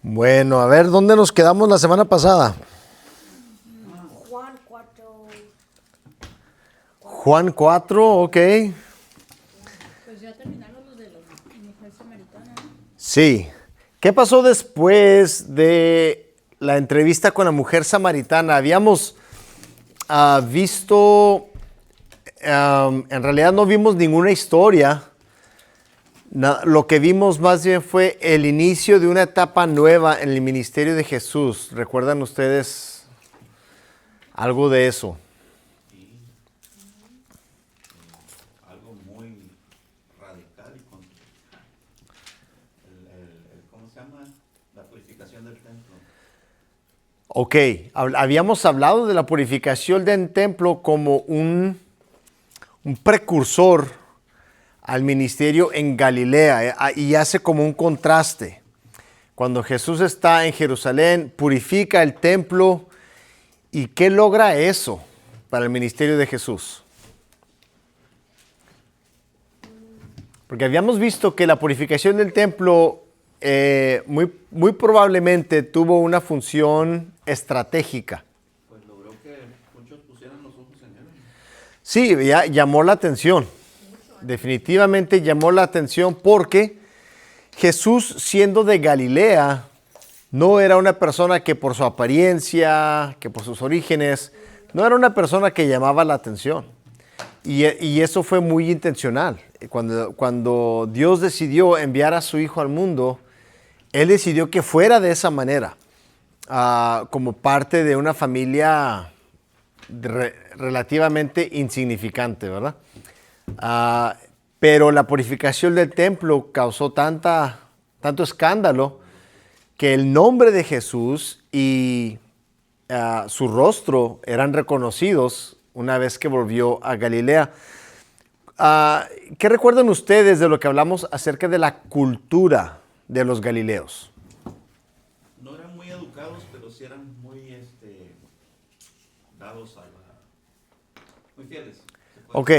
Bueno, a ver, ¿dónde nos quedamos la semana pasada? Juan 4. Juan 4, ok. Pues ya terminaron los de la mujer samaritana, ¿no? Sí. ¿Qué pasó después de la entrevista con la mujer samaritana? Habíamos visto, en realidad no vimos ninguna historia. Lo que vimos más bien fue el inicio de una etapa nueva en el ministerio de Jesús. ¿Recuerdan ustedes algo de eso? Algo muy radical y con ¿cómo se llama? La purificación del templo. Ok, habíamos hablado de la purificación del templo como un precursor al ministerio en Galilea, y hace como un contraste. Cuando Jesús está en Jerusalén, purifica el templo. ¿Y qué logra eso para el ministerio de Jesús? Porque habíamos visto que la purificación del templo muy probablemente tuvo una función estratégica. Pues logró que muchos pusieran los ojos en él. Sí, llamó la atención. Definitivamente llamó la atención porque Jesús, siendo de Galilea, no era una persona que por su apariencia, que por sus orígenes, no era una persona que llamaba la atención. Y eso fue muy intencional. Cuando Dios decidió enviar a su Hijo al mundo, Él decidió que fuera de esa manera, como parte de una familia relativamente insignificante, ¿verdad? Pero la purificación del templo causó tanto escándalo que el nombre de Jesús y su rostro eran reconocidos una vez que volvió a Galilea. ¿Qué recuerdan ustedes de lo que hablamos acerca de la cultura de los galileos? No eran muy educados, pero sí eran muy dados a muy fieles. Ok,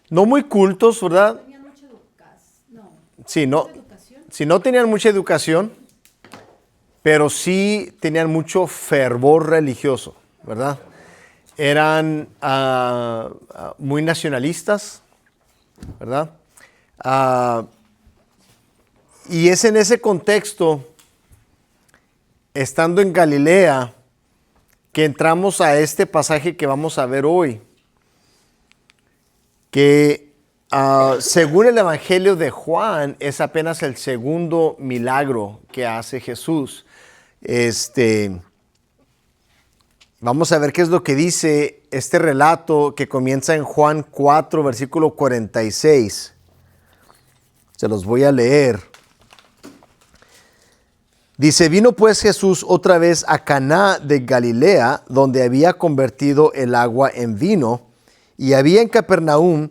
no muy cultos, ¿verdad? Tenían mucha educación. No. Sí, no, ¿Mucha educación? sí, no tenían mucha educación, pero sí tenían mucho fervor religioso, ¿verdad? Eran muy nacionalistas, ¿verdad? Y es en ese contexto, estando en Galilea, que entramos a este pasaje que vamos a ver hoy, que según el Evangelio de Juan es apenas el segundo milagro que hace Jesús. Vamos a ver qué es lo que dice este relato que comienza en Juan 4, versículo 46. Se los voy a leer. Dice, vino pues Jesús otra vez a Caná de Galilea, donde había convertido el agua en vino, y había en Capernaum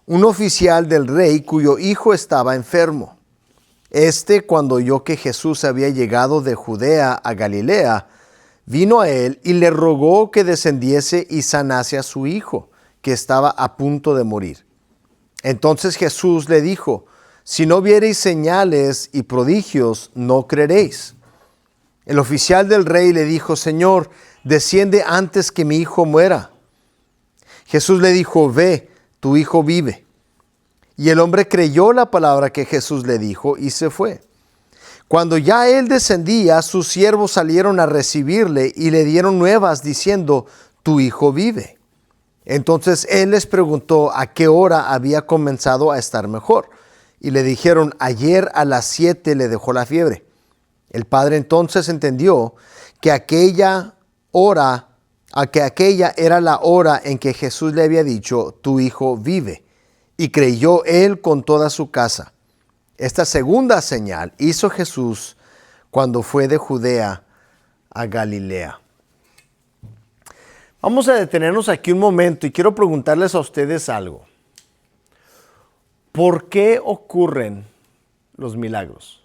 un oficial del rey cuyo hijo estaba enfermo. Cuando oyó que Jesús había llegado de Judea a Galilea, vino a él y le rogó que descendiese y sanase a su hijo, que estaba a punto de morir. Entonces Jesús le dijo, si no viereis señales y prodigios, no creeréis. El oficial del rey le dijo, Señor, desciende antes que mi hijo muera. Jesús le dijo, ve, tu hijo vive. Y el hombre creyó la palabra que Jesús le dijo y se fue. Cuando ya él descendía, sus siervos salieron a recibirle y le dieron nuevas diciendo, tu hijo vive. Entonces él les preguntó a qué hora había comenzado a estar mejor. Y le dijeron, ayer a las 7 le dejó la fiebre. El padre entonces entendió que aquella era la hora en que Jesús le había dicho, tu hijo vive. Y creyó él con toda su casa. Esta segunda señal hizo Jesús cuando fue de Judea a Galilea. Vamos a detenernos aquí un momento y quiero preguntarles a ustedes algo. ¿Por qué ocurren los milagros?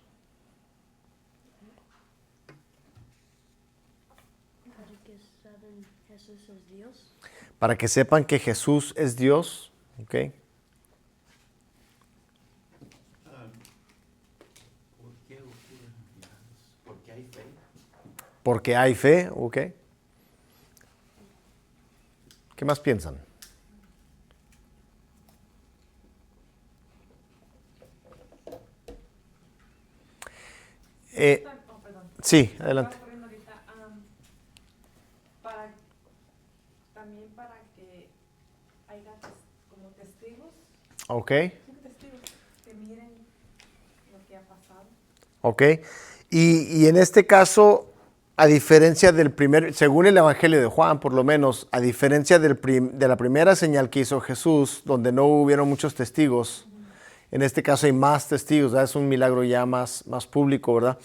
Para que saben Jesús es Dios. Para que sepan que Jesús es Dios. ¿Okay? ¿Por qué ocurren milagros? Porque hay fe, ok. ¿Qué más piensan? Sí, adelante. Estaba corriendo ahorita, también para que haya como testigos, Ok, testigos que miren lo que ha pasado. ok. Y en este caso, a diferencia del primer, según el Evangelio de Juan, por lo menos, a diferencia de la primera señal que hizo Jesús, donde no hubieron muchos testigos, en este caso hay más testigos, ¿verdad? Es un milagro ya más público, ¿verdad?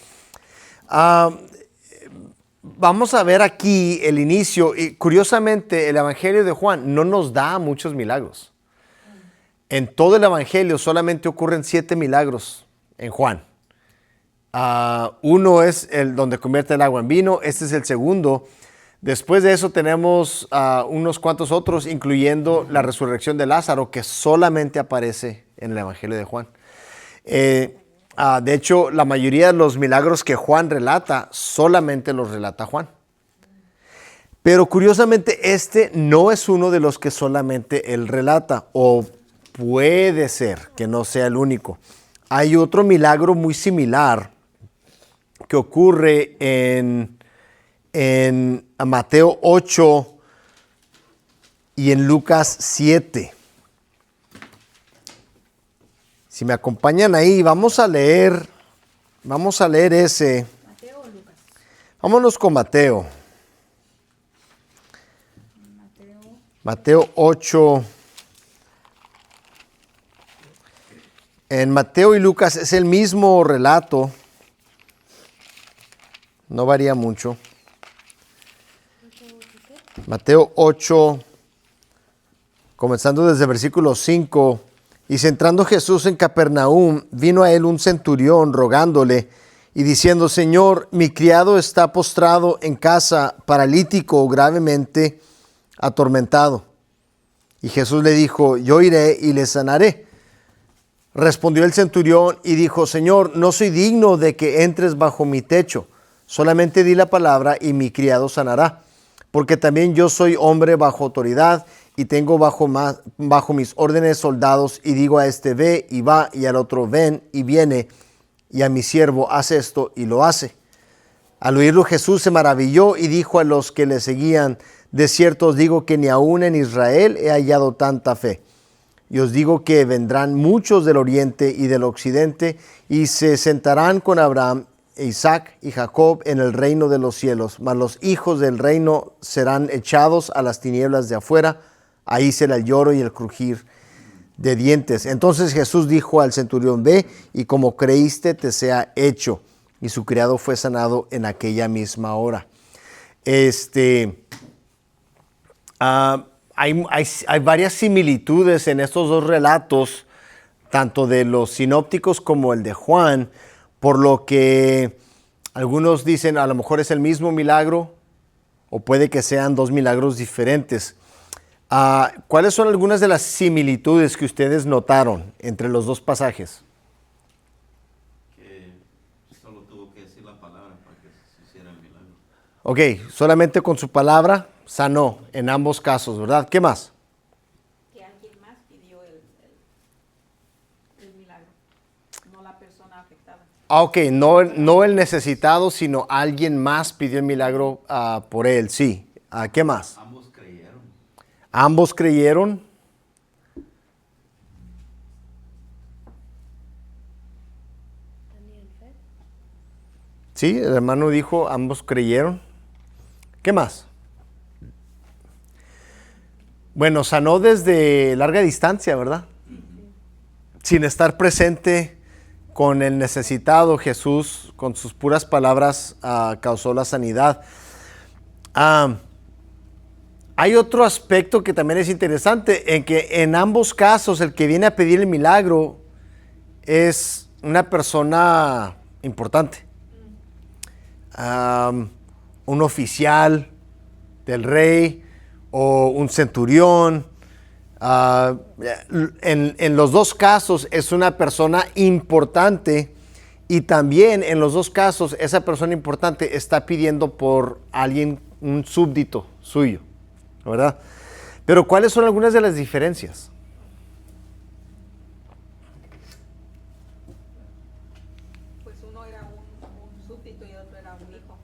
Vamos a ver aquí el inicio, y curiosamente el Evangelio de Juan no nos da muchos milagros. En todo el Evangelio solamente ocurren 7 milagros en Juan. Uno es el donde convierte el agua en vino, este es el segundo. Después de eso tenemos unos cuantos otros, incluyendo la resurrección de Lázaro, que solamente aparece en el Evangelio de Juan. De hecho, la mayoría de los milagros que Juan relata, solamente los relata Juan. Pero curiosamente, este no es uno de los que solamente él relata, o puede ser que no sea el único. Hay otro milagro muy similar que ocurre en Mateo 8 y en Lucas 7. Si me acompañan ahí, vamos a leer ese. ¿Mateo o Lucas? Vámonos con Mateo. Mateo 8. En Mateo y Lucas es el mismo relato. No varía mucho. Mateo 8, comenzando desde el versículo 5. Y entrando Jesús en Capernaum, vino a él un centurión rogándole y diciendo: Señor, mi criado está postrado en casa, paralítico, gravemente atormentado. Y Jesús le dijo: yo iré y le sanaré. Respondió el centurión y dijo: Señor, no soy digno de que entres bajo mi techo. Solamente di la palabra y mi criado sanará. Porque también yo soy hombre bajo autoridad y tengo bajo mis órdenes soldados, y digo a este: ve y va, y al otro: ven y viene, y a mi siervo: haz esto, y lo hace. Al oírlo Jesús se maravilló y dijo a los que le seguían: de cierto os digo que ni aun en Israel he hallado tanta fe. Y os digo que vendrán muchos del oriente y del occidente y se sentarán con Abraham, Isaac y Jacob en el reino de los cielos, mas los hijos del reino serán echados a las tinieblas de afuera. Ahí será el lloro y el crujir de dientes. Entonces Jesús dijo al centurión: ve, y como creíste te sea hecho. Y su criado fue sanado en aquella misma hora. Hay varias similitudes en estos dos relatos, tanto de los sinópticos como el de Juan, por lo que algunos dicen a lo mejor es el mismo milagro, o puede que sean dos milagros diferentes. ¿Cuáles son algunas de las similitudes que ustedes notaron entre los dos pasajes? Que solo tuvo que decir la palabra para que se hiciera el milagro. Ok, solamente con su palabra sanó en ambos casos, ¿verdad? ¿Qué más? Que alguien más pidió el milagro, no la persona afectada. Ok, no el necesitado, sino alguien más pidió el milagro por él, sí. ¿Qué más? Ambos creyeron. Ambos creyeron. ¿Tenían fe? Sí, el hermano dijo, ambos creyeron. ¿Qué más? Bueno, sanó desde larga distancia, ¿verdad? Sin estar presente con el necesitado, Jesús, con sus puras palabras, causó la sanidad. Hay otro aspecto que también es interesante, en que en ambos casos el que viene a pedir el milagro es una persona importante. Un oficial del rey o un centurión. En los dos casos es una persona importante Y también en los dos casos, esa persona importante está pidiendo por alguien, un súbdito suyo, ¿verdad? Pero ¿cuáles son algunas de las diferencias? Pues uno era un súbdito y otro era un hijo.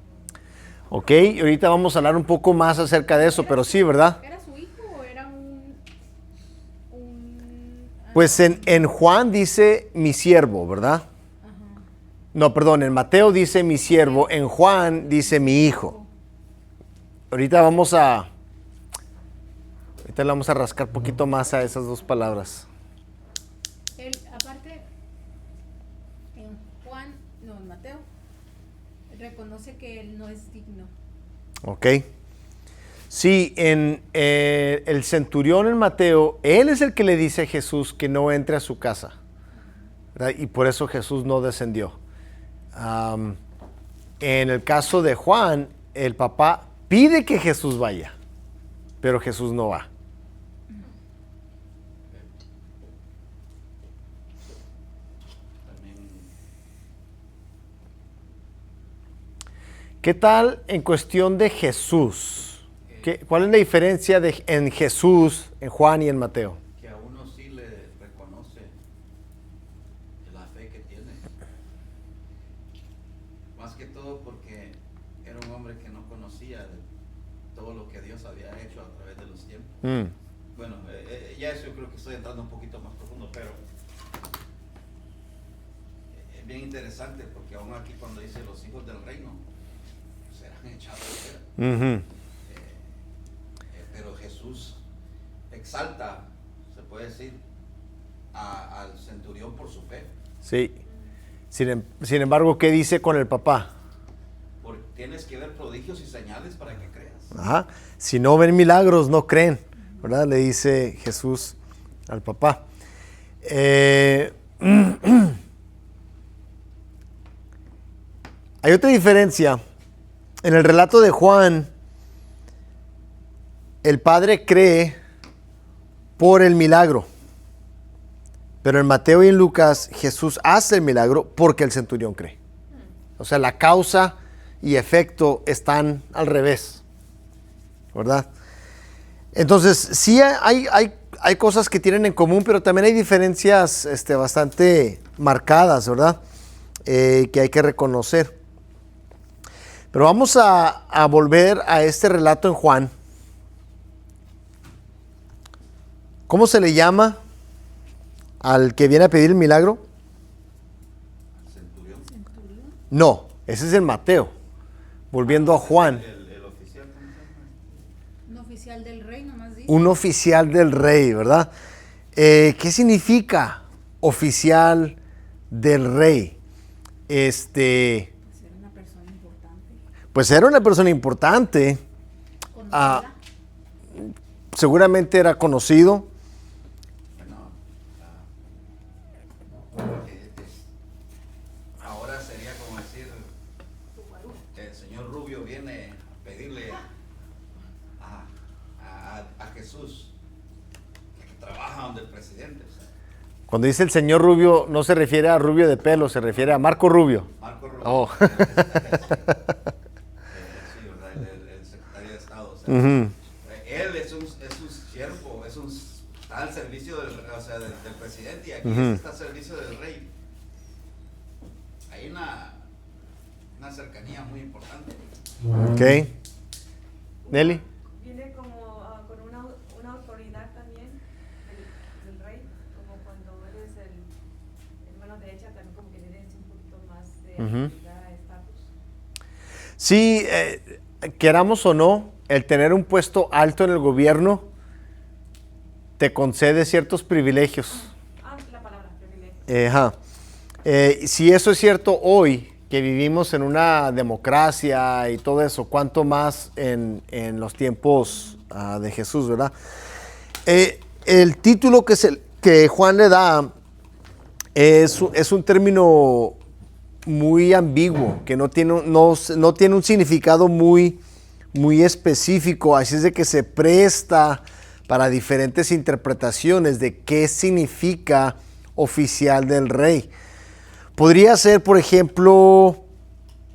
Ok, y ahorita vamos a hablar un poco más acerca de eso, pero sí, ¿verdad? ¿Era su hijo o era un Pues en Juan dice mi siervo, ¿verdad? No, perdón, en Mateo dice mi siervo, en Juan dice mi hijo. Ahorita le vamos a rascar un poquito más a esas dos palabras. aparte, en Mateo, reconoce que él no es digno. Ok. Sí, en el centurión en Mateo, él es el que le dice a Jesús que no entre a su casa, ¿verdad? Y por eso Jesús no descendió. En el caso de Juan, el papá pide que Jesús vaya, pero Jesús no va. También ¿Qué tal en cuestión de Jesús? ¿Cuál es la diferencia en Jesús, en Juan y en Mateo? que a uno sí le reconoce la fe que tiene. Más que todo porque era un hombre que no conocía de todo lo que Dios había hecho a través de los tiempos. Bueno, ya eso yo creo que estoy entrando un poquito más profundo, pero es bien interesante porque aún aquí cuando dice los hijos del reino serán echados fuera. Ujú. Pero Jesús exalta, se puede decir, al centurión por su fe. Sí. Sin embargo, ¿qué dice con el papá? Porque tienes que ver prodigios y señales para que creas. Ajá. Si no ven milagros, no creen, ¿verdad? Le dice Jesús al papá. Hay otra diferencia. En el relato de Juan, el padre cree por el milagro. Pero en Mateo y en Lucas, Jesús hace el milagro porque el centurión cree. O sea, la causa y efecto están al revés, ¿verdad? Entonces, sí hay cosas que tienen en común, pero también hay diferencias bastante marcadas, ¿verdad? Que hay que reconocer. Pero vamos a volver a este relato en Juan. ¿Cómo se le llama al que viene a pedir el milagro? Centurión. No, ese es en Mateo. Volviendo a Juan. El oficial, ¿cómo se llama? Un oficial del rey nomás dice. Un oficial del rey, ¿verdad? ¿Qué significa oficial del rey? Ser una persona importante. Pues era una persona importante. Conocida. Seguramente era conocido. Bueno, ahora sería como decir, el señor Rubio viene a pedirle a Jesús que trabaja donde el presidente. O sea, Cuando dice el señor Rubio, no se refiere a Rubio de pelo, se refiere a Marco Rubio. Marco Rubio. Oh. Sí, ¿verdad? El secretario de Estado. O sea, Ujú. él es un siervo, está al servicio del presidente y aquí Ujú. está al servicio del rey. Hay una cercanía muy importante. Ok. Nelly. Viene como con una autoridad también del rey, como cuando eres el hermano de ella, también como que tienes un poquito más de Ujú. autoridad, estatus. Sí, queramos o no, el tener un puesto alto en el gobierno te concede ciertos privilegios. La palabra privilegio. Ajá. Si eso es cierto hoy, que vivimos en una democracia y todo eso, cuánto más en los tiempos de Jesús, ¿verdad? El título que Juan le da es un término muy ambiguo, que no tiene un significado muy específico, así es de que se presta para diferentes interpretaciones de qué significa oficial del rey. Podría ser, por ejemplo,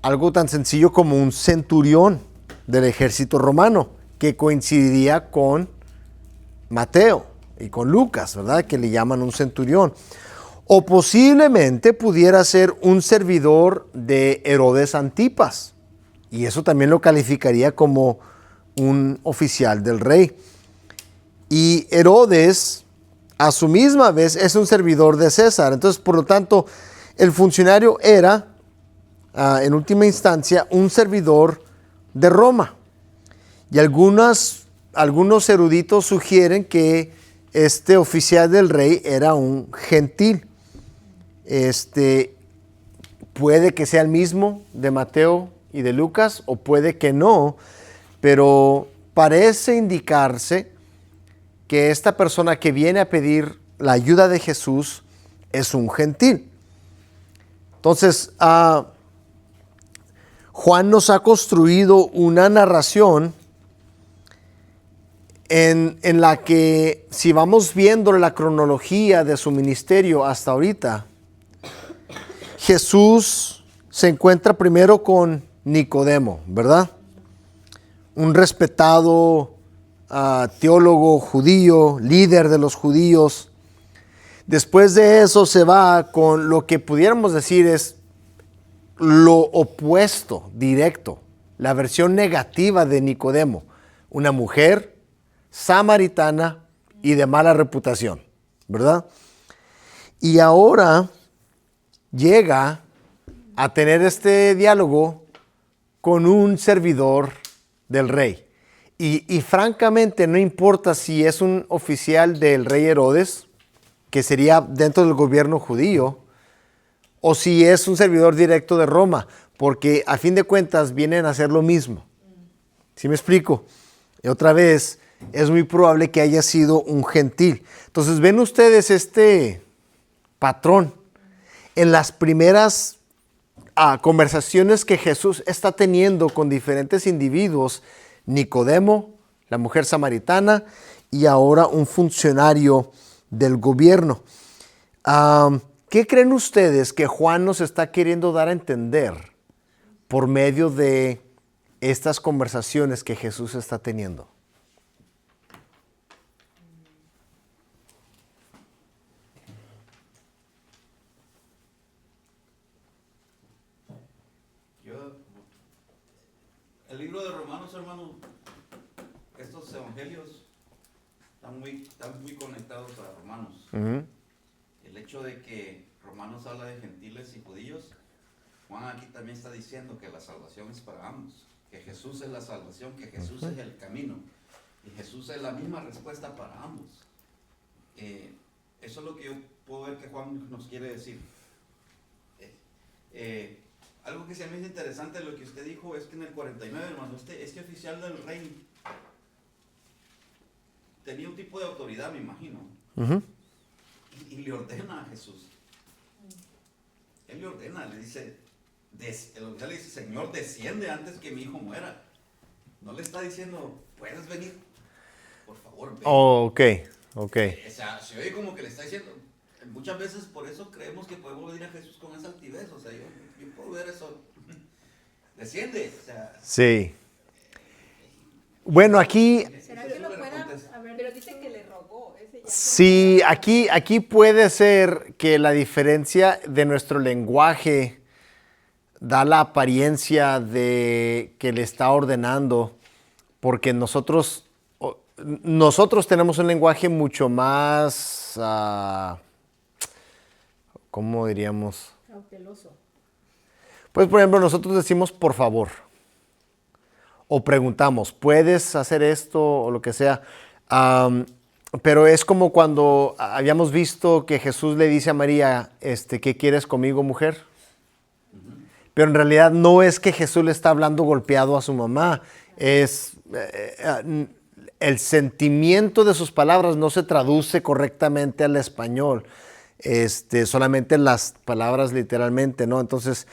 algo tan sencillo como un centurión del ejército romano, que coincidiría con Mateo y con Lucas, ¿verdad? Que le llaman un centurión. O posiblemente pudiera ser un servidor de Herodes Antipas, y eso también lo calificaría como un oficial del rey. Y Herodes, a su misma vez, es un servidor de César. Entonces, por lo tanto, el funcionario era, en última instancia, un servidor de Roma. Y algunos eruditos sugieren que este oficial del rey era un gentil. Puede que sea el mismo de Mateo y de Lucas, o puede que no, pero parece indicarse que esta persona que viene a pedir la ayuda de Jesús es un gentil. Entonces, Juan nos ha construido una narración en la que, si vamos viendo la cronología de su ministerio hasta ahorita, Jesús se encuentra primero con Nicodemo, ¿verdad? Un respetado teólogo judío, líder de los judíos. Después de eso se va con lo que pudiéramos decir es lo opuesto, directo, la versión negativa de Nicodemo, una mujer samaritana y de mala reputación, ¿verdad? Y ahora llega a tener este diálogo con un servidor del rey. Y francamente no importa si es un oficial del rey Herodes, que sería dentro del gobierno judío, o si es un servidor directo de Roma, porque a fin de cuentas vienen a hacer lo mismo. ¿Sí me explico? Y otra vez, es muy probable que haya sido un gentil. Entonces, ven ustedes este patrón. En las primeras conversaciones que Jesús está teniendo con diferentes individuos, Nicodemo, la mujer samaritana, y ahora un funcionario del gobierno. ¿Qué creen ustedes que Juan nos está queriendo dar a entender por medio de estas conversaciones que Jesús está teniendo? El libro de Romanos, hermano, estos evangelios están muy conectados a Romanos. Uh-huh. El hecho de que Romanos habla de gentiles y judíos, Juan aquí también está diciendo que la salvación es para ambos, que Jesús es la salvación, que Jesús es el camino, y Jesús es la misma respuesta para ambos. Eso es lo que yo puedo ver que Juan nos quiere decir. Algo que se me hizo interesante de lo que usted dijo es que en el 49, hermano, este oficial del rey tenía un tipo de autoridad, me imagino, Uh-huh. y le ordena a Jesús. Él le ordena, le dice, el oficial le dice, Señor, desciende antes que mi hijo muera. No le está diciendo, puedes venir, por favor, ven. Oh, ok. O sea, se oye como que le está diciendo. Muchas veces por eso creemos que podemos venir a Jesús con esa altivez. O sea, yo puedo ver eso. Desciende. O sea, Sí. Bueno, aquí, ¿Será que lo pueda? A ver, Pero dice que le rogó. Ese ya sí, aquí puede ser que la diferencia de nuestro lenguaje da la apariencia de que le está ordenando, porque nosotros tenemos un lenguaje mucho más, ¿cómo diríamos? cauteloso. Pues, por ejemplo, nosotros decimos por favor, o preguntamos, ¿puedes hacer esto? O lo que sea. Pero es como cuando habíamos visto que Jesús le dice a María, ¿qué quieres conmigo, mujer? Pero en realidad no es que Jesús le está hablando golpeado a su mamá, es el sentimiento de sus palabras no se traduce correctamente al español, solamente las palabras literalmente, ¿no? Entonces,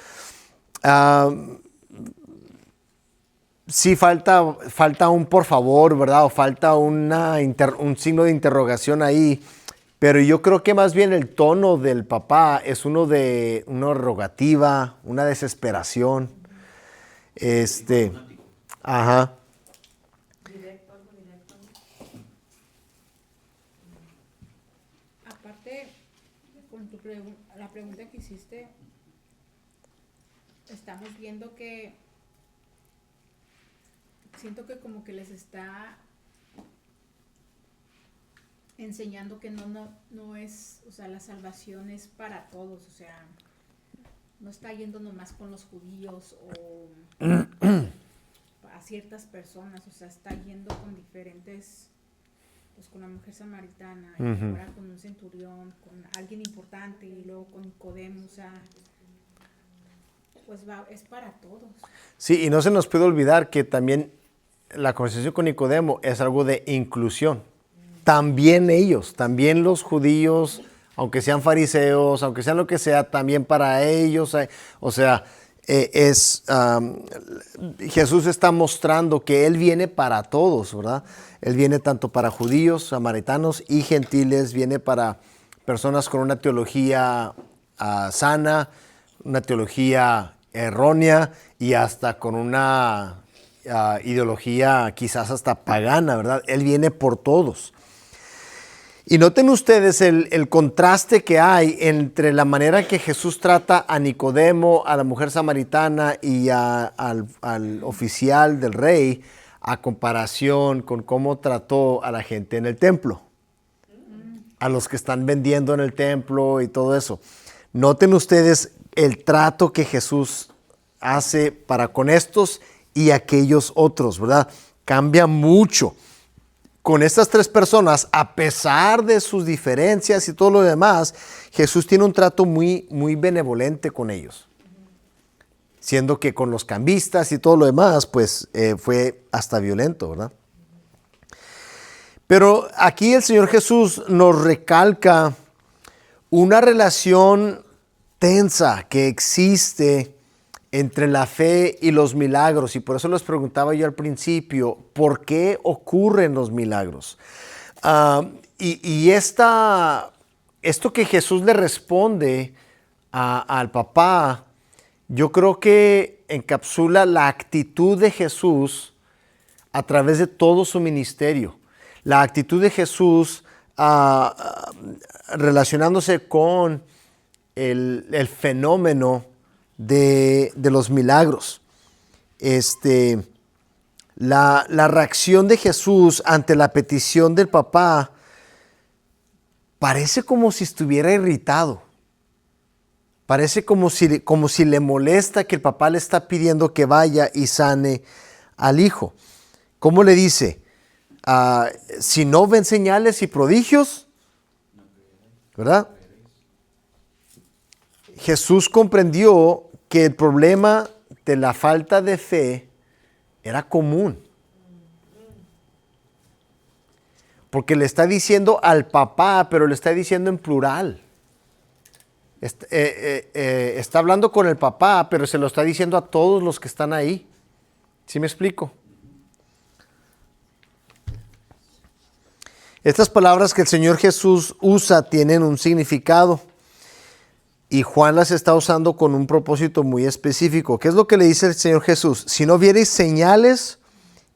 sí falta un por favor, ¿verdad? O falta un signo de interrogación ahí, Pero yo creo que más bien el tono del papá es uno de una rogativa, una desesperación. Ajá. Directo, algo directo. Aparte, con la pregunta que hiciste, estamos viendo que siento que como que les está enseñando que no es, o sea, la salvación es para todos, o sea, no está yendo nomás con los judíos o a ciertas personas, o sea, está yendo con diferentes, pues con la mujer samaritana, y ahora con un centurión, con alguien importante, y luego con Nicodemo, o sea, pues es para todos. Sí, y no se nos puede olvidar que también la conversación con Nicodemo es algo de inclusión. También ellos, también los judíos, aunque sean fariseos, aunque sean lo que sea, también para ellos, o sea, Jesús está mostrando que Él viene para todos, ¿verdad? Él viene tanto para judíos, samaritanos y gentiles, viene para personas con una teología sana, una teología errónea y hasta con una ideología quizás hasta pagana, ¿verdad? Él viene por todos. Y noten ustedes el contraste que hay entre la manera que Jesús trata a Nicodemo, a la mujer samaritana y al oficial del rey, a comparación con cómo trató a la gente en el templo, a los que están vendiendo en el templo y todo eso. Noten ustedes el trato que Jesús hace para con estos y aquellos otros, ¿verdad? Cambia mucho. Con estas tres personas, a pesar de sus diferencias y todo lo demás, Jesús tiene un trato muy, muy benevolente con ellos. Siendo que con los cambistas y todo lo demás, pues fue hasta violento, ¿verdad? Pero aquí el Señor Jesús nos recalca una relación tensa que existe entre la fe y los milagros, y por eso les preguntaba yo al principio, ¿por qué ocurren los milagros? Esto que Jesús le responde al papá, yo creo que encapsula la actitud de Jesús a través de todo su ministerio. La actitud de Jesús relacionándose con el fenómeno de los milagros. La reacción de Jesús ante la petición del papá parece como si estuviera irritado. Parece como si le molesta que el papá le está pidiendo que vaya y sane al hijo. ¿Cómo le dice? Si no ven señales y prodigios, ¿verdad? Jesús comprendió que el problema de la falta de fe era común. Porque le está diciendo al papá, pero le está diciendo en plural. Está hablando con el papá, pero se lo está diciendo a todos los que están ahí. ¿Sí me explico? Estas palabras que el Señor Jesús usa tienen un significado. Y Juan las está usando con un propósito muy específico. ¿Qué es lo que le dice el Señor Jesús? Si no viereis señales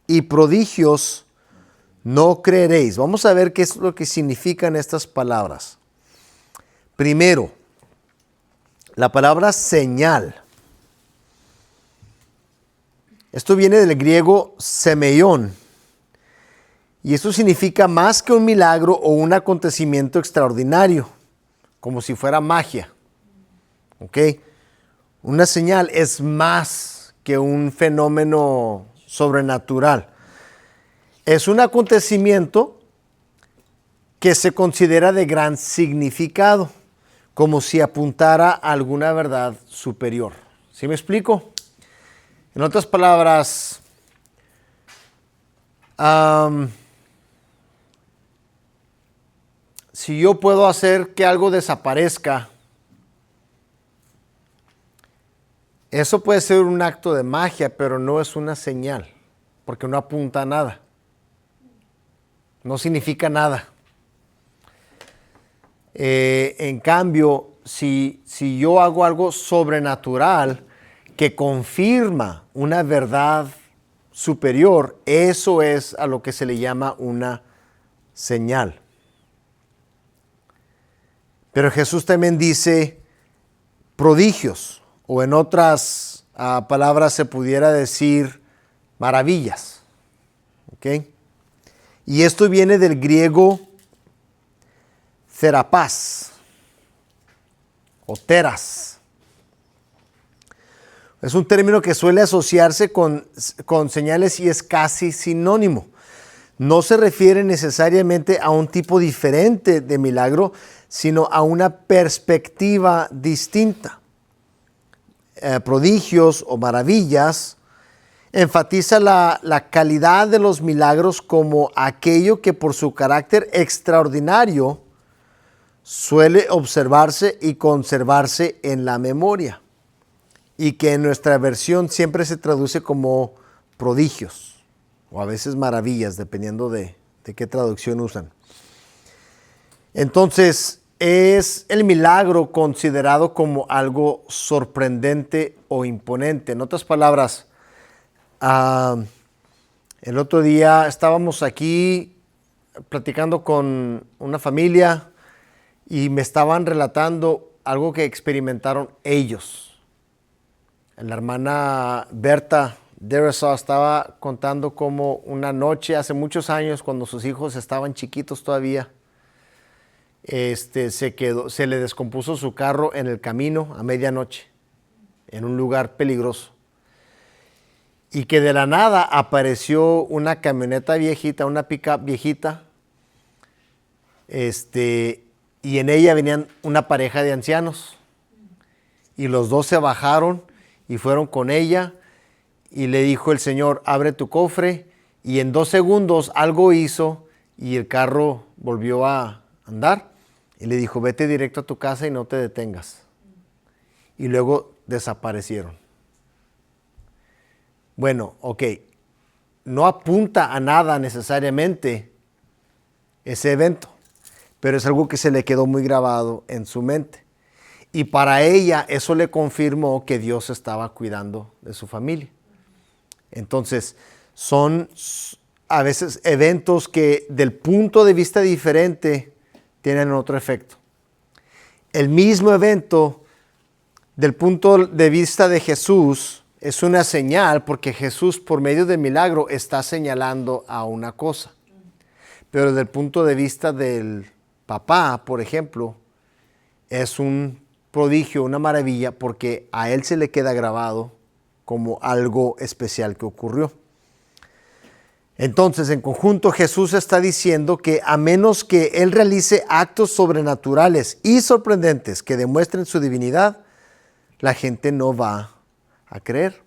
y prodigios, no creeréis. Vamos a ver qué es lo que significan estas palabras. Primero, la palabra señal. Esto viene del griego semeión. Y esto significa más que un milagro o un acontecimiento extraordinario, como si fuera magia. ¿Ok? Una señal es más que un fenómeno sobrenatural. Es un acontecimiento que se considera de gran significado, como si apuntara a alguna verdad superior. ¿Sí me explico? En otras palabras, si yo puedo hacer que algo desaparezca, eso puede ser un acto de magia, pero no es una señal, porque no apunta a nada. No significa nada. En cambio, si yo hago algo sobrenatural que confirma una verdad superior, eso es a lo que se le llama una señal. Pero Jesús también dice prodigios, o en otras palabras se pudiera decir maravillas. ¿Ok? Y esto viene del griego therapás o teras. Es un término que suele asociarse con señales y es casi sinónimo. No se refiere necesariamente a un tipo diferente de milagro, sino a una perspectiva distinta. Prodigios o maravillas enfatiza la calidad de los milagros como aquello que por su carácter extraordinario suele observarse y conservarse en la memoria, y que en nuestra versión siempre se traduce como prodigios o a veces maravillas, dependiendo de qué traducción usan. Entonces, es el milagro considerado como algo sorprendente o imponente. En otras palabras, el otro día estábamos aquí platicando con una familia y me estaban relatando algo que experimentaron ellos. La hermana Berta Deresaw estaba contando cómo una noche, hace muchos años, cuando sus hijos estaban chiquitos todavía, se le descompuso su carro en el camino a medianoche, en un lugar peligroso. Y que de la nada apareció una camioneta viejita, una pickup viejita, y en ella venían una pareja de ancianos. Y los dos se bajaron y fueron con ella, y le dijo el Señor, abre tu cofre, y en 2 segundos algo hizo y el carro volvió a andar. Y le dijo, vete directo a tu casa y no te detengas. Y luego desaparecieron. Bueno, ok, no apunta a nada necesariamente ese evento, pero es algo que se le quedó muy grabado en su mente. Y para ella eso le confirmó que Dios estaba cuidando de su familia. Entonces, son a veces eventos que del punto de vista diferente tienen otro efecto. El mismo evento del punto de vista de Jesús es una señal, porque Jesús por medio del milagro está señalando a una cosa. Pero desde el punto de vista del papá, por ejemplo, es un prodigio, una maravilla, porque a él se le queda grabado como algo especial que ocurrió. Entonces, en conjunto, Jesús está diciendo que a menos que Él realice actos sobrenaturales y sorprendentes que demuestren su divinidad, la gente no va a creer.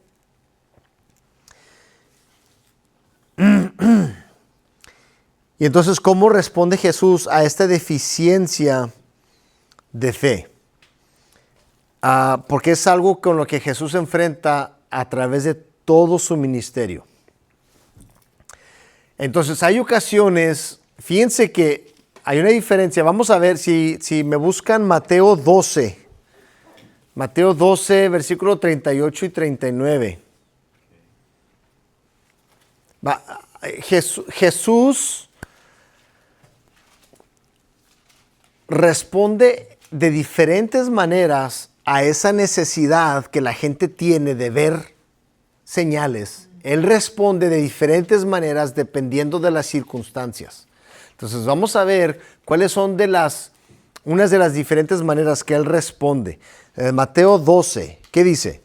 Y entonces, ¿cómo responde Jesús a esta deficiencia de fe? Porque es algo con lo que Jesús se enfrenta a través de todo su ministerio. Entonces, hay ocasiones, fíjense que hay una diferencia. Vamos a ver si me buscan Mateo 12. Mateo 12, versículo 38 y 39. Jesús responde de diferentes maneras a esa necesidad que la gente tiene de ver señales. Él responde de diferentes maneras dependiendo de las circunstancias. Entonces vamos a ver cuáles son unas de las diferentes maneras que Él responde. Mateo 12, ¿qué dice?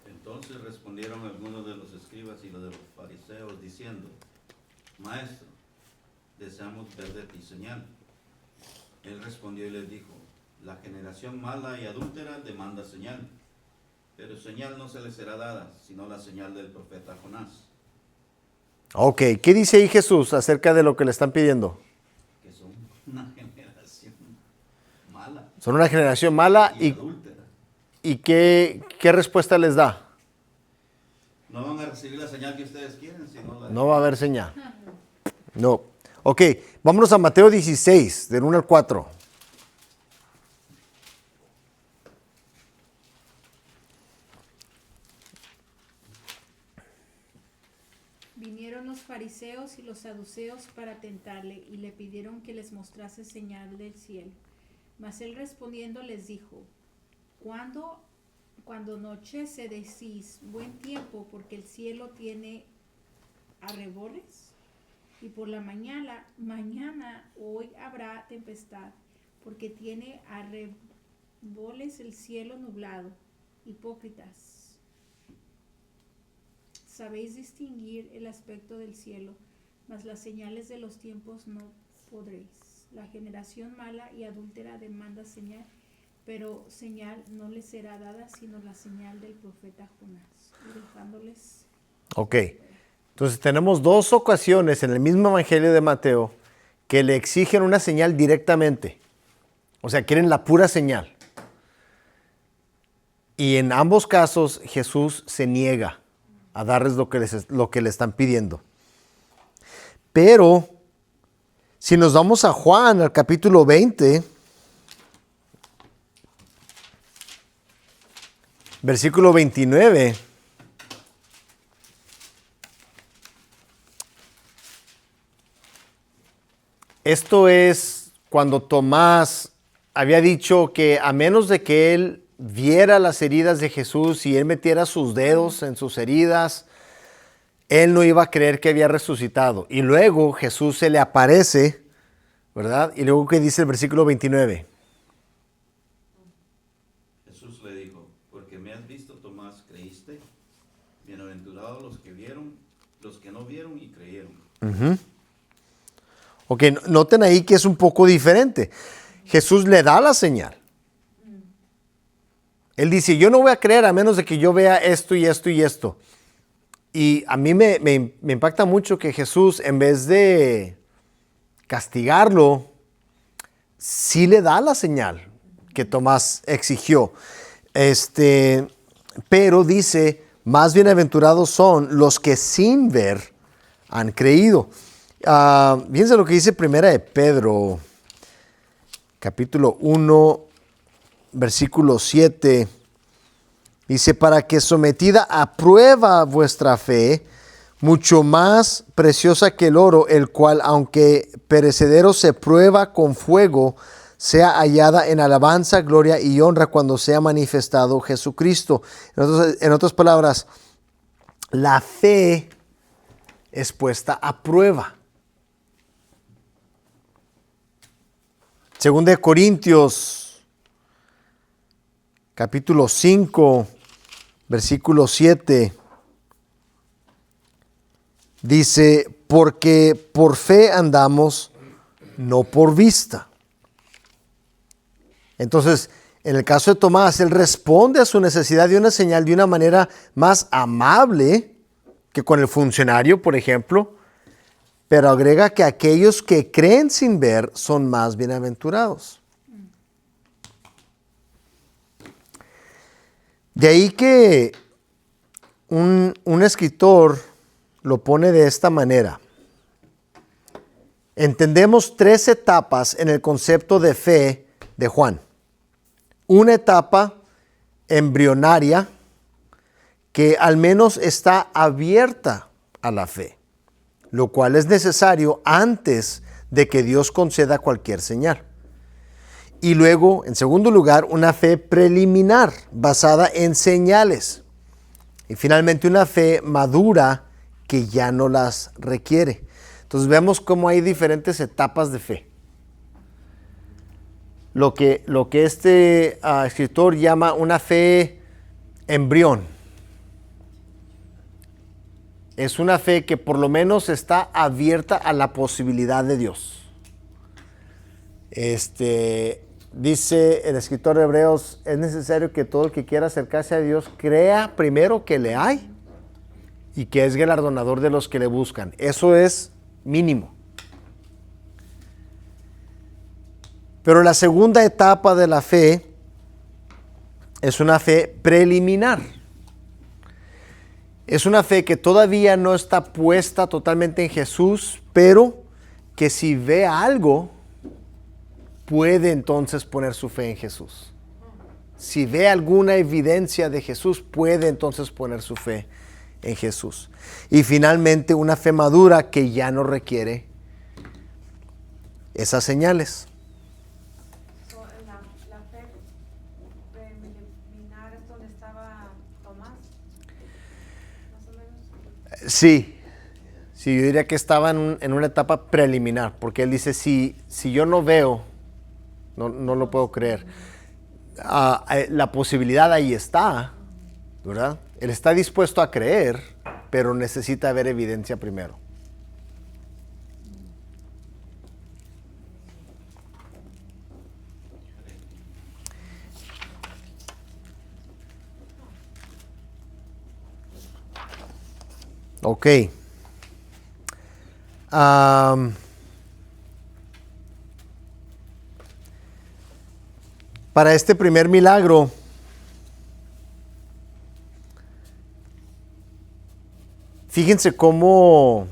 Entonces respondieron algunos de los escribas y los de los fariseos diciendo, Maestro, deseamos ver de ti señal. Él respondió y les dijo, la generación mala y adúltera demanda señal, pero señal no se les será dada, sino la señal del profeta Jonás. Ok, ¿qué dice ahí Jesús acerca de lo que le están pidiendo? Que son una generación mala. Son una generación mala y adúltera. ¿Y qué respuesta les da? No van a recibir la señal que ustedes quieren, sino la... No va a haber señal. No. Ok, vámonos a Mateo 16, del 1 al 4. Vinieron los fariseos y los saduceos para tentarle y le pidieron que les mostrase señal del cielo. Mas él respondiendo les dijo, cuando anochece decís buen tiempo, porque el cielo tiene arrebores, y por la mañana hoy habrá tempestad, porque tiene arreboles el cielo nublado. Hipócritas, sabéis distinguir el aspecto del cielo, mas las señales de los tiempos no podréis. La generación mala y adúltera demanda señal, pero señal no les será dada sino la señal del profeta Jonás. Y dejándoles. Ok, entonces tenemos dos ocasiones en el mismo Evangelio de Mateo que le exigen una señal directamente. O sea, quieren la pura señal. Y en ambos casos Jesús se niega a darles lo que le están pidiendo. Pero si nos vamos a Juan, al capítulo 20, versículo 29, esto es cuando Tomás había dicho que a menos de que él viera las heridas de Jesús y él metiera sus dedos en sus heridas, él no iba a creer que había resucitado. Y luego Jesús se le aparece, ¿verdad? Y luego, ¿qué dice el versículo 29? Jesús le dijo, porque me has visto, Tomás, creíste. Bienaventurados los que vieron, los que no vieron y creyeron. Ok, noten ahí que es un poco diferente. Jesús le da la señal. Él dice, yo no voy a creer a menos de que yo vea esto y esto y esto. Y a mí me impacta mucho que Jesús, en vez de castigarlo, sí le da la señal que Tomás exigió. Pero dice, más bienaventurados son los que sin ver han creído. Fíjense lo que dice Primera de Pedro, capítulo 1, versículo 7. Dice, para que sometida a prueba vuestra fe, mucho más preciosa que el oro, el cual, aunque perecedero se prueba con fuego, sea hallada en alabanza, gloria y honra cuando sea manifestado Jesucristo. En otras palabras, la fe es puesta a prueba. Según de Corintios, capítulo 5, versículo 7, dice, porque por fe andamos, no por vista. Entonces, en el caso de Tomás, él responde a su necesidad de una señal de una manera más amable que con el funcionario, por ejemplo, pero agrega que aquellos que creen sin ver son más bienaventurados. De ahí que un escritor lo pone de esta manera. Entendemos 3 etapas en el concepto de fe de Juan. Una etapa embrionaria que al menos está abierta a la fe, lo cual es necesario antes de que Dios conceda cualquier señal. Y luego, en segundo lugar, una fe preliminar basada en señales. Y finalmente una fe madura que ya no las requiere. Entonces vemos cómo hay diferentes etapas de fe. Lo que este escritor llama una fe embrión. Es una fe que por lo menos está abierta a la posibilidad de Dios. Dice el escritor de Hebreos, es necesario que todo el que quiera acercarse a Dios crea primero que le hay y que es galardonador de los que le buscan. Eso es mínimo. Pero la segunda etapa de la fe es una fe preliminar. Es una fe que todavía no está puesta totalmente en Jesús, pero que si ve algo, puede entonces poner su fe en Jesús. Si ve alguna evidencia de Jesús, puede entonces poner su fe en Jesús. Y finalmente una fe madura que ya no requiere esas señales. So, en la fe preliminar es donde estaba Tomás, más o menos. Sí, yo diría que estaba en una etapa preliminar, porque él dice, si yo no veo, no lo puedo creer. La posibilidad ahí está, ¿verdad? Él está dispuesto a creer, pero necesita ver evidencia primero. Ok. Para este primer milagro, fíjense cómo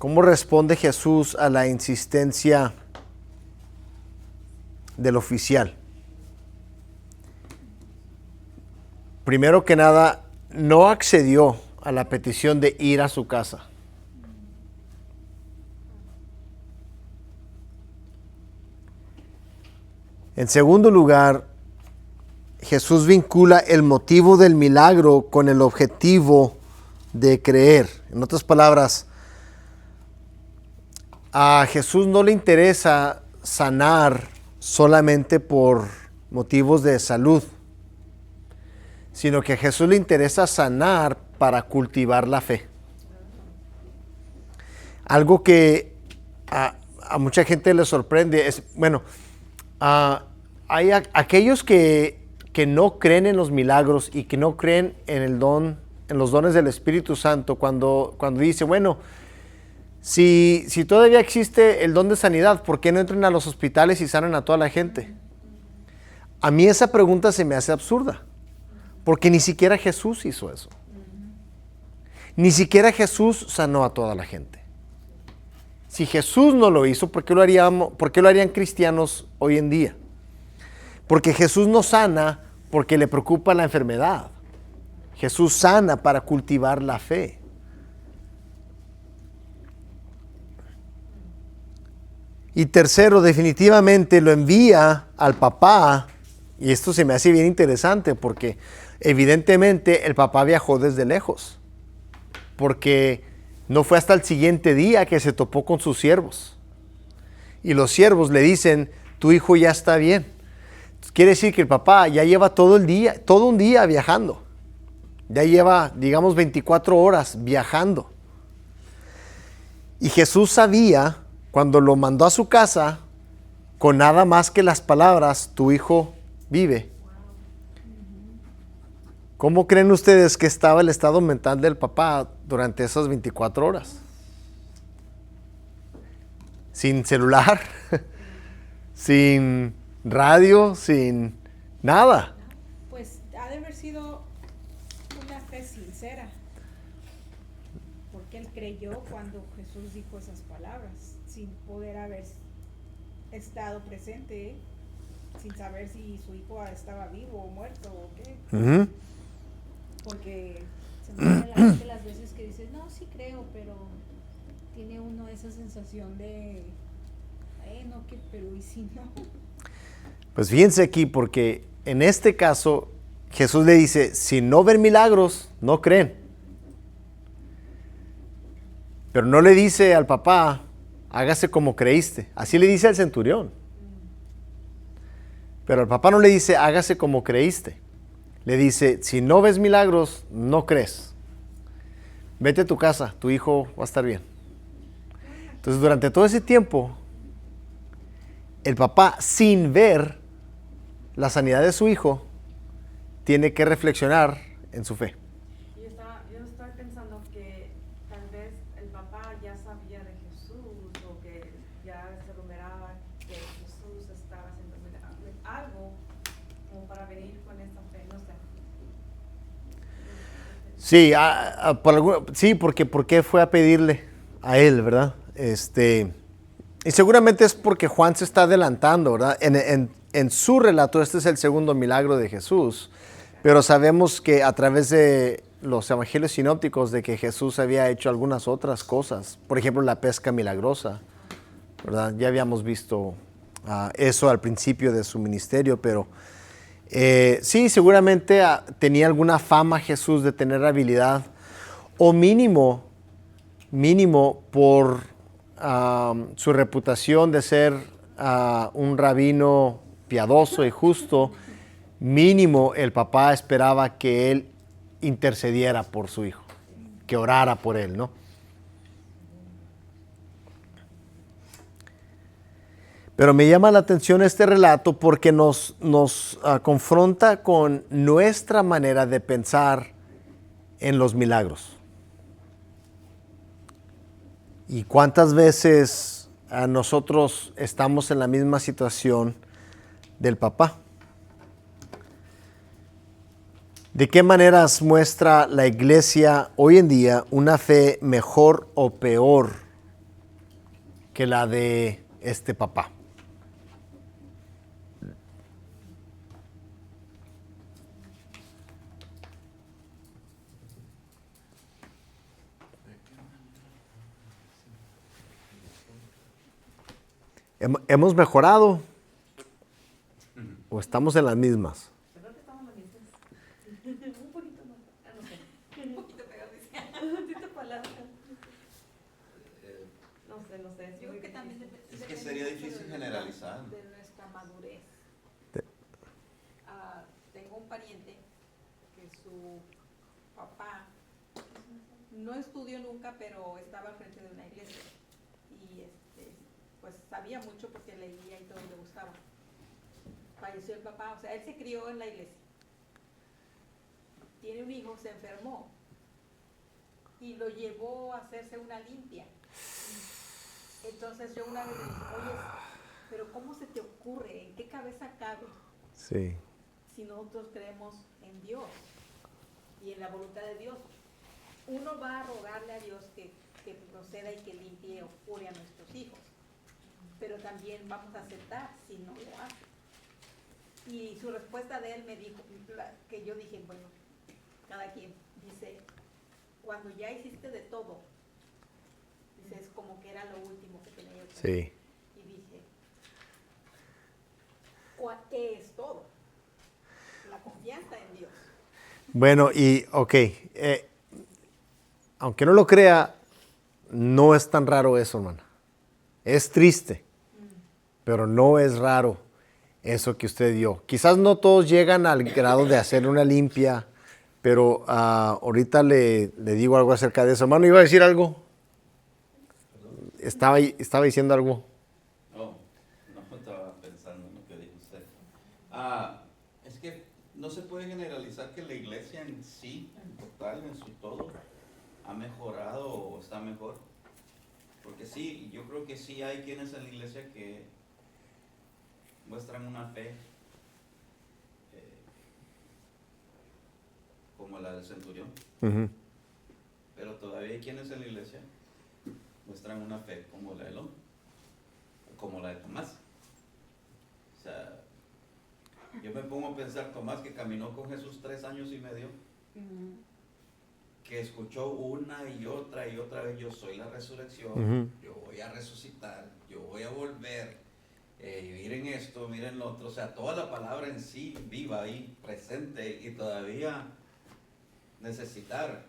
responde Jesús a la insistencia del oficial. Primero que nada, no accedió a la petición de ir a su casa. En segundo lugar, Jesús vincula el motivo del milagro con el objetivo de creer. En otras palabras, a Jesús no le interesa sanar solamente por motivos de salud, sino que a Jesús le interesa sanar para cultivar la fe. Algo que a mucha gente le sorprende es, hay aquellos que no creen en los milagros y que no creen en los dones del Espíritu Santo, cuando dice, si todavía existe el don de sanidad, ¿por qué no entran a los hospitales y sanan a toda la gente? A mí esa pregunta se me hace absurda, porque ni siquiera Jesús hizo eso. Ni siquiera Jesús sanó a toda la gente. Si Jesús no lo hizo, ¿por qué lo harían cristianos hoy en día? Porque Jesús no sana porque le preocupa la enfermedad. Jesús sana para cultivar la fe. Y tercero, definitivamente lo envía al papá, y esto se me hace bien interesante porque evidentemente el papá viajó desde lejos, porque no fue hasta el siguiente día que se topó con sus siervos. Y los siervos le dicen, tu hijo ya está bien. Quiere decir que el papá ya lleva todo un día viajando. Ya lleva, 24 horas viajando. Y Jesús sabía, cuando lo mandó a su casa, con nada más que las palabras, tu hijo vive. ¿Cómo creen ustedes que estaba el estado mental del papá durante esas 24 horas? Sin celular, sin radio, sin nada. Pues ha de haber sido una fe sincera, porque él creyó cuando Jesús dijo esas palabras, sin poder haber estado presente, sin saber si su hijo estaba vivo o muerto o qué. Uh-huh. Porque se me viene a la mente las veces que dices, no, sí creo, pero tiene uno esa sensación de, no, pero ¿y si no? Pues fíjense aquí, porque en este caso Jesús le dice, si no ven milagros, no creen. Pero no le dice al papá, hágase como creíste. Así le dice al centurión. Pero al papá no le dice, hágase como creíste. Le dice, si no ves milagros, no crees. Vete a tu casa, tu hijo va a estar bien. Entonces, durante todo ese tiempo, el papá, sin ver la sanidad de su hijo, tiene que reflexionar en su fe. Yo estaba pensando que tal vez el papá ya sabía de Jesús o que ya se rumoreaba que Jesús estaba haciendo algo como para venir con esta fe, no sé. Sí, sí, porque ¿por qué fue a pedirle a él, verdad? Y seguramente es porque Juan se está adelantando, ¿verdad? En su relato, este es el segundo milagro de Jesús, pero sabemos que a través de los evangelios sinópticos de que Jesús había hecho algunas otras cosas. Por ejemplo, la pesca milagrosa, ¿verdad? Ya habíamos visto eso al principio de su ministerio, pero sí, seguramente tenía alguna fama Jesús de tener habilidad, o mínimo por su reputación de ser un rabino piadoso y justo, mínimo el papá esperaba que él intercediera por su hijo, que orara por él, ¿no? Pero me llama la atención este relato porque nos confronta con nuestra manera de pensar en los milagros. ¿Y cuántas veces nosotros estamos en la misma situación del papá? ¿De qué maneras muestra la iglesia hoy en día una fe mejor o peor que la de este papá? ¿Hemos mejorado o estamos en las mismas? Creo que estamos en la misma. Un poquito más. No sé. Un poquito peor, dice. Un poquito para adelante. No sé. Yo creo que también Es que sería difícil generalizar. de nuestra madurez. Tengo un pariente que su papá no estudió nunca, pero estaba al frente de una iglesia y pues sabía mucho porque leía y todo y le gustaba. Falleció el papá, o sea, él se crió en la iglesia. Tiene un hijo, se enfermó y lo llevó a hacerse una limpia. Entonces yo una vez le dije, oye, pero ¿cómo se te ocurre? ¿En qué cabeza cabe? Sí. Si nosotros creemos en Dios y en la voluntad de Dios, uno va a rogarle a Dios que proceda y que limpie o cure a nuestros hijos, pero también vamos a aceptar si no lo hace. Y su respuesta de él me dijo, que yo dije, bueno, cada quien dice, cuando ya hiciste de todo, dice, es como que era lo último que tenía que hacer. Sí. Y dije, ¿qué es todo? La confianza en Dios. Bueno, y aunque no lo crea, no es tan raro eso, hermana. Es triste, pero no es raro eso que usted dio. Quizás no todos llegan al grado de hacer una limpia, pero ahorita le digo algo acerca de eso. Hermano, ¿iba a decir algo? Estaba diciendo algo. No estaba pensando en lo que dijo usted. Es que no se puede generalizar que la iglesia en sí, en total, en su todo, ha mejorado o está mejor. Porque sí, yo creo que sí hay quienes en la iglesia que muestran una fe como la del centurión. Uh-huh. Pero todavía hay quienes en la iglesia muestran una fe como la del hombre, como la de Tomás. O sea, yo me pongo a pensar, Tomás, que caminó con Jesús 3 años y medio, que escuchó una y otra vez, yo soy la resurrección, yo voy a resucitar, yo voy a volver, miren esto, miren lo otro, o sea, toda la palabra en sí viva ahí, presente, y todavía necesitar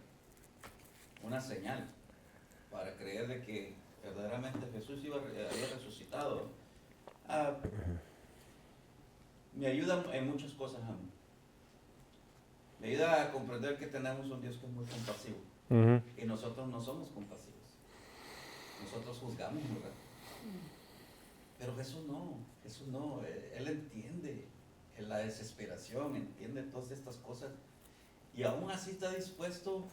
una señal para creer de que verdaderamente Jesús había resucitado. Me ayuda en muchas cosas a mí. Me ayuda a comprender que tenemos un Dios que es muy compasivo. Uh-huh. Y nosotros no somos compasivos. Nosotros juzgamos muy rápido. Pero Jesús no. Él entiende la desesperación, entiende todas estas cosas. Y aún así está dispuesto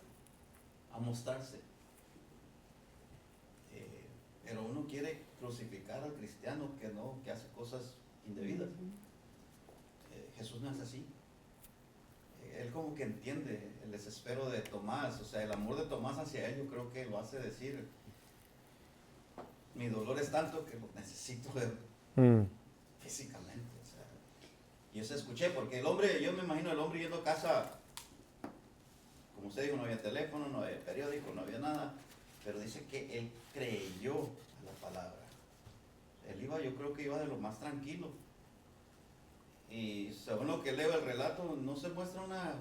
a mostrarse. Pero uno quiere crucificar al cristiano que hace cosas indebidas. Jesús no es así. Él como que entiende el desespero de Tomás, o sea, el amor de Tomás hacia él, yo creo que lo hace decir, mi dolor es tanto que lo necesito ver físicamente. O sea, y eso escuché, porque el hombre, yo me imagino el hombre yendo a casa como usted dijo, no había teléfono, no había periódico, no había nada, pero dice que él creyó a la palabra. Él iba, yo creo que iba de lo más tranquilo. Y según lo que leo el relato, no se muestra una...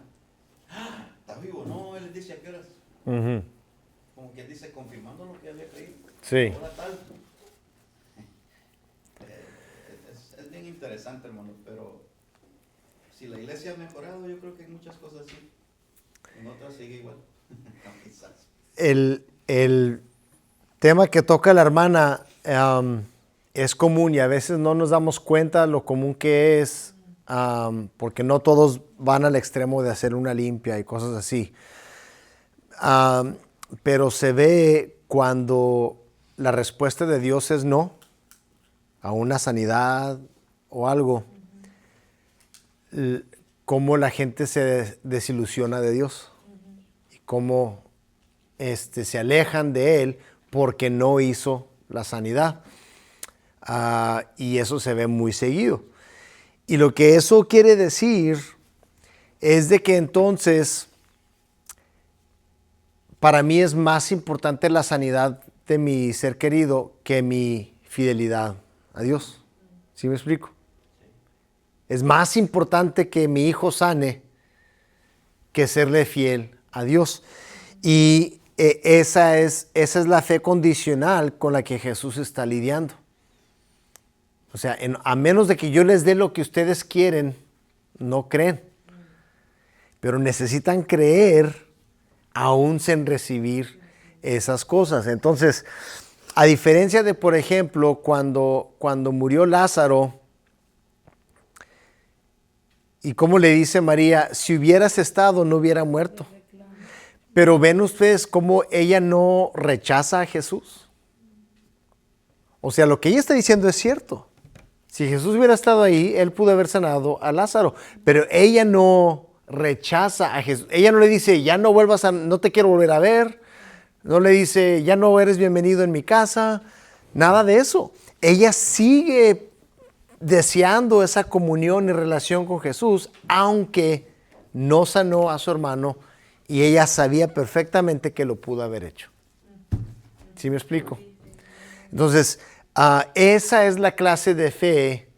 ¡Ah! ¿Está vivo? No, él dice a qué horas. Como quien dice, confirmando lo que había creído. Sí. Ahora tal. Es bien interesante, hermano, pero si la iglesia ha mejorado, yo creo que en muchas cosas sí. En otras sigue igual. Quizás. El tema que toca la hermana es común y a veces no nos damos cuenta lo común que es, porque no todos van al extremo de hacer una limpia y cosas así. Pero se ve cuando la respuesta de Dios es no a una sanidad o algo, cómo la gente se desilusiona de Dios y cómo se alejan de Él porque no hizo la sanidad. Y eso se ve muy seguido. Y lo que eso quiere decir es de que entonces para mí es más importante la sanidad de mi ser querido que mi fidelidad a Dios. ¿Sí me explico? Es más importante que mi hijo sane que serle fiel a Dios. Y esa es la fe condicional con la que Jesús está lidiando. O sea, a menos de que yo les dé lo que ustedes quieren, no creen. Pero necesitan creer aún sin recibir esas cosas. Entonces, a diferencia de, por ejemplo, cuando murió Lázaro, y como le dice María, si hubieras estado, no hubiera muerto. Pero ven ustedes cómo ella no rechaza a Jesús. O sea, lo que ella está diciendo es cierto. Si Jesús hubiera estado ahí, él pudo haber sanado a Lázaro. Pero ella no rechaza a Jesús. Ella no le dice, ya no vuelvas no te quiero volver a ver. No le dice, ya no eres bienvenido en mi casa. Nada de eso. Ella sigue deseando esa comunión y relación con Jesús, aunque no sanó a su hermano y ella sabía perfectamente que lo pudo haber hecho. ¿Sí me explico? Entonces, esa es la clase de fe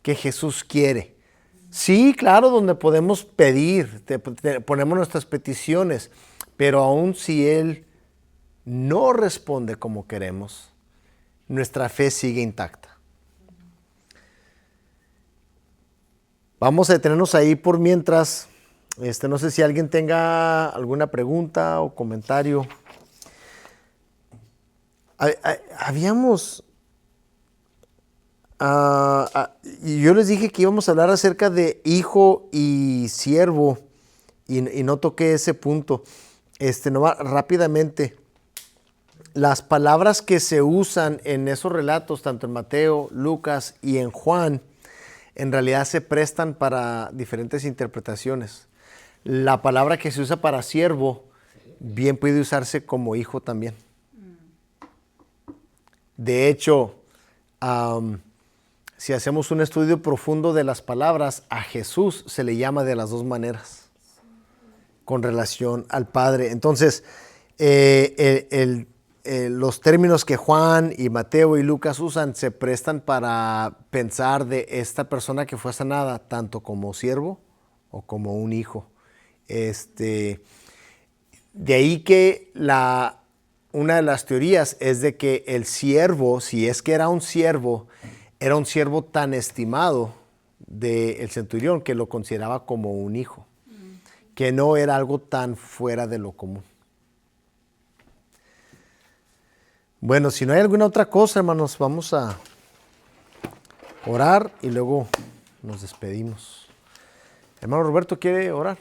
que Jesús quiere. Sí, claro, donde podemos pedir, ponemos nuestras peticiones, pero aun si Él no responde como queremos, nuestra fe sigue intacta. Vamos a detenernos ahí por mientras. No sé si alguien tenga alguna pregunta o comentario. Y yo les dije que íbamos a hablar acerca de hijo y siervo y no toqué ese punto. Nomás rápidamente, las palabras que se usan en esos relatos, tanto en Mateo, Lucas y en Juan, en realidad se prestan para diferentes interpretaciones. La palabra que se usa para siervo bien puede usarse como hijo también. De hecho, si hacemos un estudio profundo de las palabras, a Jesús se le llama de las dos maneras con relación al Padre. Entonces, los términos que Juan y Mateo y Lucas usan se prestan para pensar de esta persona que fue sanada tanto como siervo o como un hijo. De ahí que una de las teorías es de que el siervo, si es que era un siervo tan estimado del centurión que lo consideraba como un hijo, que no era algo tan fuera de lo común. Bueno, si no hay alguna otra cosa, hermanos, vamos a orar y luego nos despedimos. Hermano Roberto, ¿quiere orar?